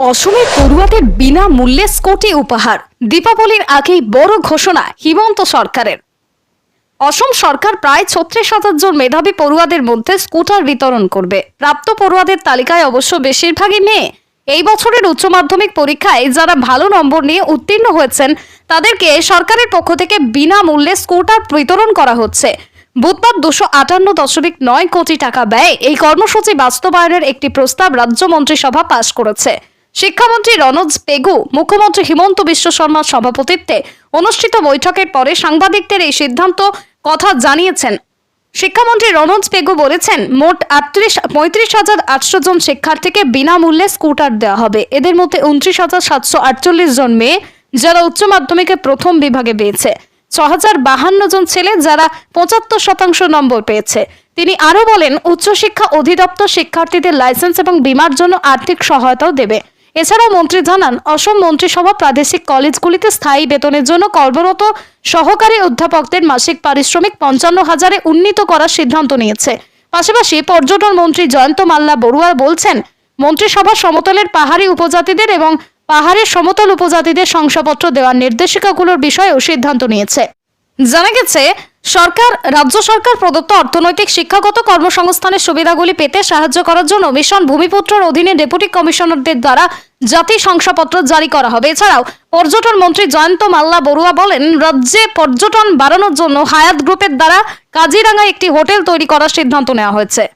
অসমের পড়ুয়াদের বিনামূল্যে স্কুটি উপহার। দীপাবলির আগেই বড় ঘোষণা হিমন্ত সরকারের। অসম সরকার প্রায় 36,000 জন মেধাবী পড়ুয়াদের মধ্যে স্কুটার বিতরণ করবে। প্রাপ্ত পড়ুয়াদের তালিকায় অবশ্য বেশিরভাগই মেয়ে। এই বছরের উচ্চ মাধ্যমিক পরীক্ষায় যারা ভালো নম্বর নিয়ে উত্তীর্ণ হয়েছেন তাদেরকে সরকারের পক্ষ থেকে বিনামূল্যে স্কুটার বিতরণ করা হচ্ছে। বুধবার 258.9 কোটি টাকা ব্যয়ে এই কর্মসূচি বাস্তবায়নের একটি প্রস্তাব রাজ্য মন্ত্রিসভা পাশ করেছে। শিক্ষামন্ত্রী রনজ পেগু, মুখ্যমন্ত্রী হিমন্ত বিশ্ব শর্মার সভাপতিত্বে অনুষ্ঠিত বৈঠকের পরে সাংবাদিকদের এই সিদ্ধান্ত কথা জানিয়েছেন। শিক্ষামন্ত্রী রনজ পেগু বলেছেন, মোট 35,800 জন শিক্ষার্থীকে বিনামূল্যে স্কুটার দেওয়া হবে। এদের মধ্যে 29,748 জন মেয়ে যারা উচ্চ মাধ্যমিকে প্রথম বিভাগে পেয়েছে, 6,052 জন ছেলে যারা 75% নম্বর পেয়েছে। তিনি আরো বলেন, উচ্চশিক্ষা অধিদপ্তর শিক্ষার্থীদের লাইসেন্স এবং বীমার জন্য আর্থিক সহায়তাও দেবে। এছাড়াও মন্ত্রী জানান, অসম মন্ত্রিসভা প্রাদেশিক কলেজগুলিতে স্থায়ী বেতনের জন্য কর্মরত সহকারী অধ্যাপকদের মাসিক পারিশ্রমিক 55,000-এ উন্নীত করার সিদ্ধান্ত নিয়েছে। পাশাপাশি পর্যটন মন্ত্রী জয়ন্ত মাল্লা বড়ুয়া বলছেন, মন্ত্রিসভা সমতলের পাহাড়ি উপজাতিদের এবং পাহাড়ের সমতল উপজাতিদের শংসাপত্র দেওয়ার নির্দেশিকাগুলোর বিষয়েও সিদ্ধান্ত নিয়েছে। জানা গেছে, রাজ্য সরকার প্রদত্ত অর্থনৈতিক শিক্ষাগত কর্মসংস্থানের সুবিধাগুলি পেতে সাহায্য করার জন্য মিশন ভূমিপুত্রর অধীনে ডেপুটি কমিশনারদের দ্বারা জাতি শংসাপত্র জারি করা হবে। এছাড়াও পর্যটন মন্ত্রী জয়ন্ত মাল্লা বড়ুয়া বলেন, রাজ্যে পর্যটন বাড়ানোর জন্য হায়াত গ্রুপের দ্বারা কাজিরাঙ্গায় একটি হোটেল তৈরি করার সিদ্ধান্ত নেওয়া হয়েছে।